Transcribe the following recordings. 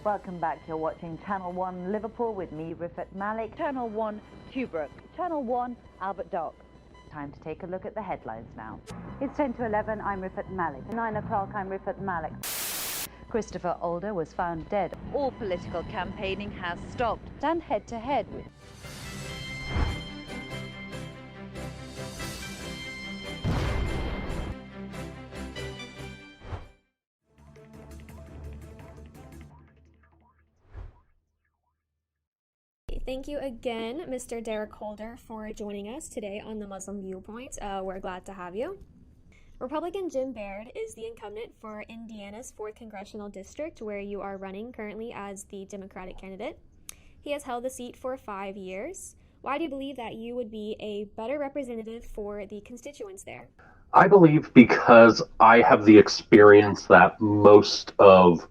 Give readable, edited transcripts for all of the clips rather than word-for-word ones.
Welcome back. You're watching Channel 1 Liverpool with me, Rifat Malik. Channel 1 Tobruk. Channel 1 Albert Dock. Time to take a look at the headlines now. It's 10 to 11. I'm Rifat Malik. 9 o'clock. I'm Rifat Malik. Christopher Older was found dead. All political campaigning has stopped. Stand head to head with... Thank you again, Mr. Derrick Holder, for joining us today on the Muslim Viewpoint. We're glad to have you. Republican Jim Baird is the incumbent for Indiana's 4th Congressional District, where you are running currently as the Democratic candidate. He has held the seat for 5 years. Why do you believe that you would be a better representative for the constituents there? I believe because I have the experience that most of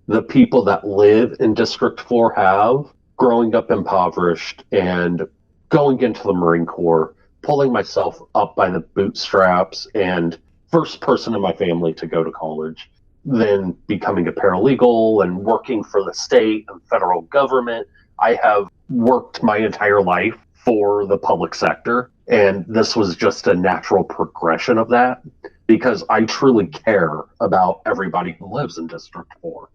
the people that live in District 4 have, growing up impoverished and going into the Marine Corps, pulling myself up by the bootstraps, and first person in my family to go to college, then becoming a paralegal and working for the state and federal government. I have worked my entire life for the public sector, and this was just a natural progression of that because I truly care about everybody who lives in District 4.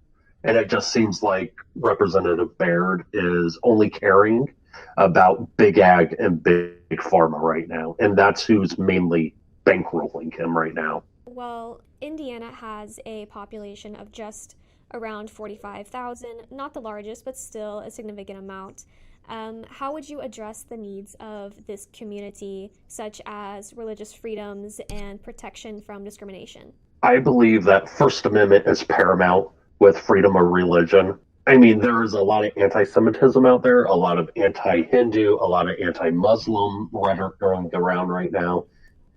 And it just seems like Representative Baird is only caring about big ag and big pharma right now. And that's who's mainly bankrolling him right now. Well, Indiana has a population of just around 45,000, not the largest, but still a significant amount. How would you address the needs of this community, such as religious freedoms and protection from discrimination? I believe that First Amendment is paramount with freedom of religion. I mean, there is a lot of anti-Semitism out there, a lot of anti-Hindu, a lot of anti-Muslim rhetoric going around right now,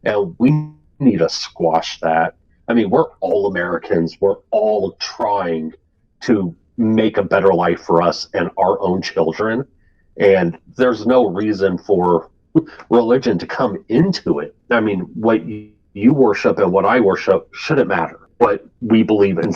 and we need to squash that. I mean, we're all Americans. We're all trying to make a better life for us and our own children, and there's no reason for religion to come into it. I mean, what you worship and what I worship shouldn't matter. What we believe in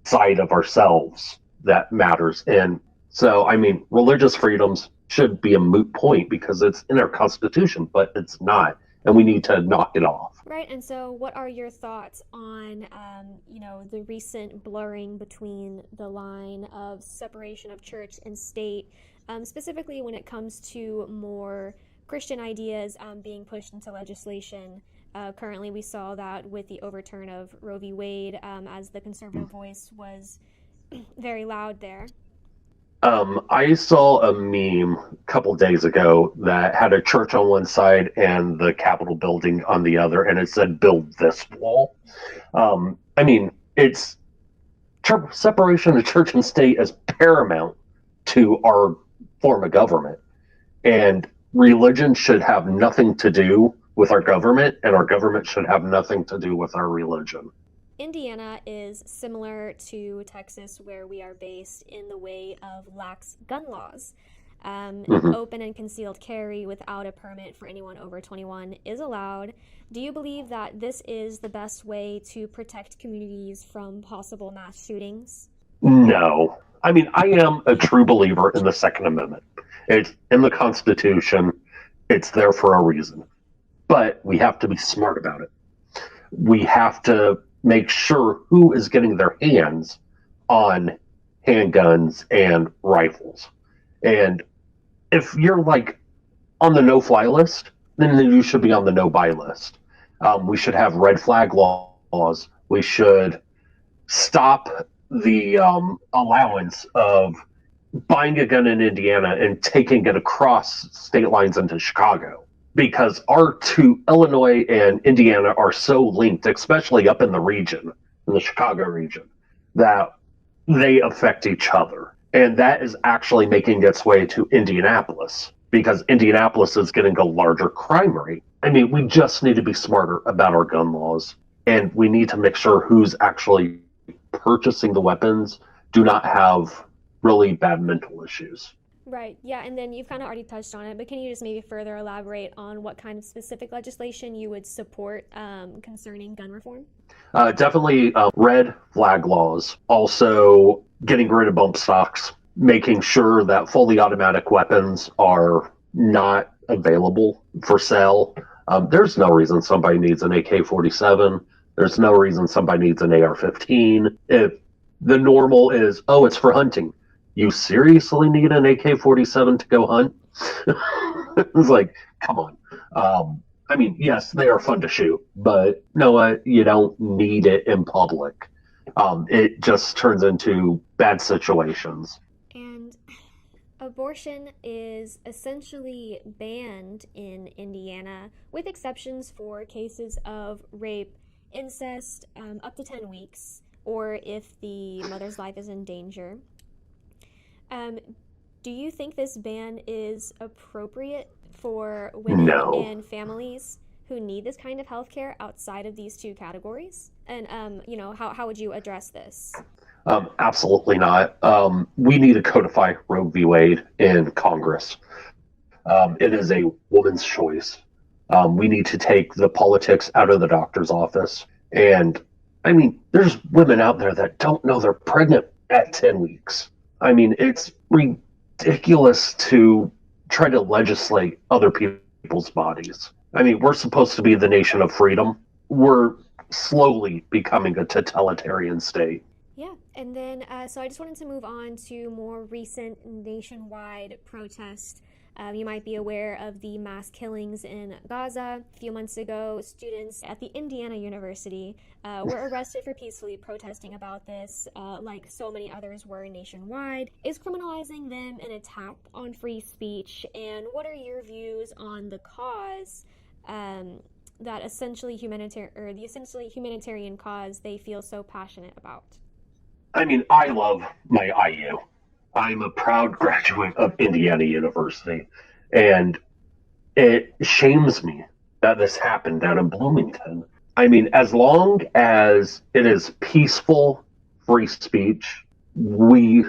side of ourselves that matters. And so, I mean, religious freedoms should be a moot point because it's in our Constitution, but it's not, and we need to knock it off. Right, and so what are your thoughts on, the recent blurring between the line of separation of church and state, specifically when it comes to more Christian ideas being pushed into legislation? Currently, we saw that with the overturn of Roe v. Wade, as the conservative voice was very loud there. I saw a meme a couple days ago that had a church on one side and the Capitol building on the other, and it said, "Build this wall." I mean, it's separation of church and state is paramount to our form of government, and religion should have nothing to do with our government, and our government should have nothing to do with our religion. Indiana is similar to Texas, where we are based, in the way of lax gun laws. Open and concealed carry without a permit for anyone over 21 is allowed. Do you believe that this is the best way to protect communities from possible mass shootings? No. I mean, I am a true believer in the Second Amendment. It's in the Constitution. It's there for a reason. But we have to be smart about it. We have to make sure who is getting their hands on handguns and rifles. And if you're like on the no-fly list, then you should be on the no-buy list. We should have red flag laws. We should stop the allowance of buying a gun in Indiana and taking it across state lines into Chicago. Because our two, Illinois and Indiana, are so linked, especially up in the region, in the Chicago region, that they affect each other. And that is actually making its way to Indianapolis, because Indianapolis is getting a larger crime rate. I mean, we just need to be smarter about our gun laws, and we need to make sure who's actually purchasing the weapons do not have really bad mental issues. Right, yeah, and then you've kind of already touched on it, but can you just maybe further elaborate on what kind of specific legislation you would support concerning gun reform? Definitely red flag laws. Also, getting rid of bump stocks, making sure that fully automatic weapons are not available for sale. There's no reason somebody needs an AK-47. There's no reason somebody needs an AR-15. If the normal is, oh, it's for hunting, you seriously need an AK-47 to go hunt? It's like, come on. I mean, yes, they are fun to shoot, but no, you don't need it in public. It just turns into bad situations. And abortion is essentially banned in Indiana, with exceptions for cases of rape, incest, up to 10 weeks, or if the mother's life is in danger. Do you think this ban is appropriate for women No. and families who need this kind of health care outside of these two categories? And, how would you address this? Absolutely not. We need to codify Roe v. Wade in Congress. It is a woman's choice. We need to take the politics out of the doctor's office. And, I mean, there's women out there that don't know they're pregnant at 10 weeks. I mean, it's ridiculous to try to legislate other people's bodies. I mean, we're supposed to be the nation of freedom. We're slowly becoming a totalitarian state. Yeah, and then, so I just wanted to move on to more recent nationwide protests. You might be aware of the mass killings in Gaza. A few months ago, students at the Indiana University were arrested for peacefully protesting about this, like so many others were nationwide. Is criminalizing them an attack on free speech? And what are your views on the cause that essentially humanitarian cause they feel so passionate about? I mean, I love my IU. I'm a proud graduate of Indiana University, and it shames me that this happened down in Bloomington. I mean, as long as it is peaceful, free speech, we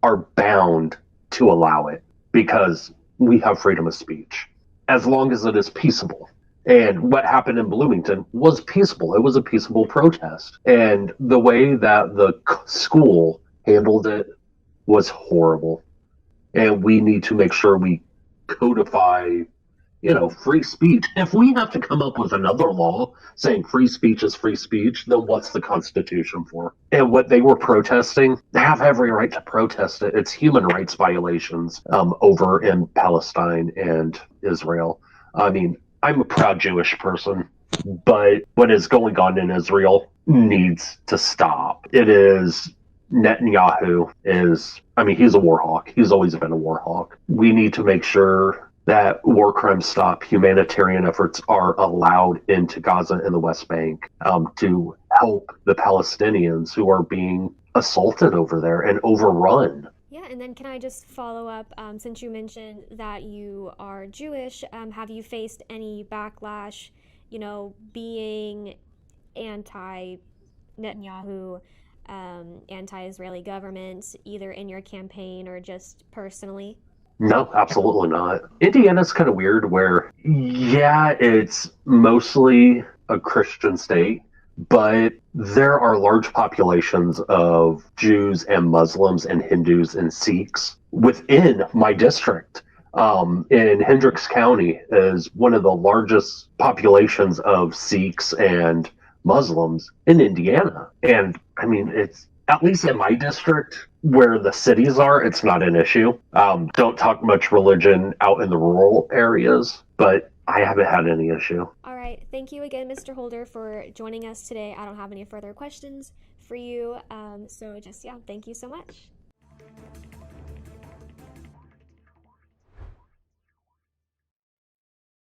are bound to allow it because we have freedom of speech, as long as it is peaceable. And what happened in Bloomington was peaceable. It was a peaceable protest. And the way that the school handled it was horrible. And we need to make sure we codify, free speech. If we have to come up with another law saying free speech is free speech, then what's the Constitution for? And what they were protesting, they have every right to protest it. It's human rights violations over in Palestine and Israel. I mean, I'm a proud Jewish person, but what is going on in Israel needs to stop. It is Netanyahu he's a war hawk. He's always been a war hawk. We need to make sure that war crimes stop. Humanitarian efforts are allowed into Gaza and the West Bank to help the Palestinians who are being assaulted over there and overrun. Yeah, and then can I just follow up, since you mentioned that you are Jewish, have you faced any backlash, being anti-Netanyahu, anti-Israeli government, either in your campaign or just personally? No, absolutely not. Indiana's kind of weird where, yeah, it's mostly a Christian state, but there are large populations of Jews and Muslims and Hindus and Sikhs within my district. In Hendricks County is one of the largest populations of Sikhs and Muslims in Indiana. And I mean, it's at least in my district where the cities are, it's not an issue. Don't talk much religion out in the rural areas, but I haven't had any issue. All right. Thank you again, Mr. Holder, for joining us today. I don't have any further questions for you. Thank you so much.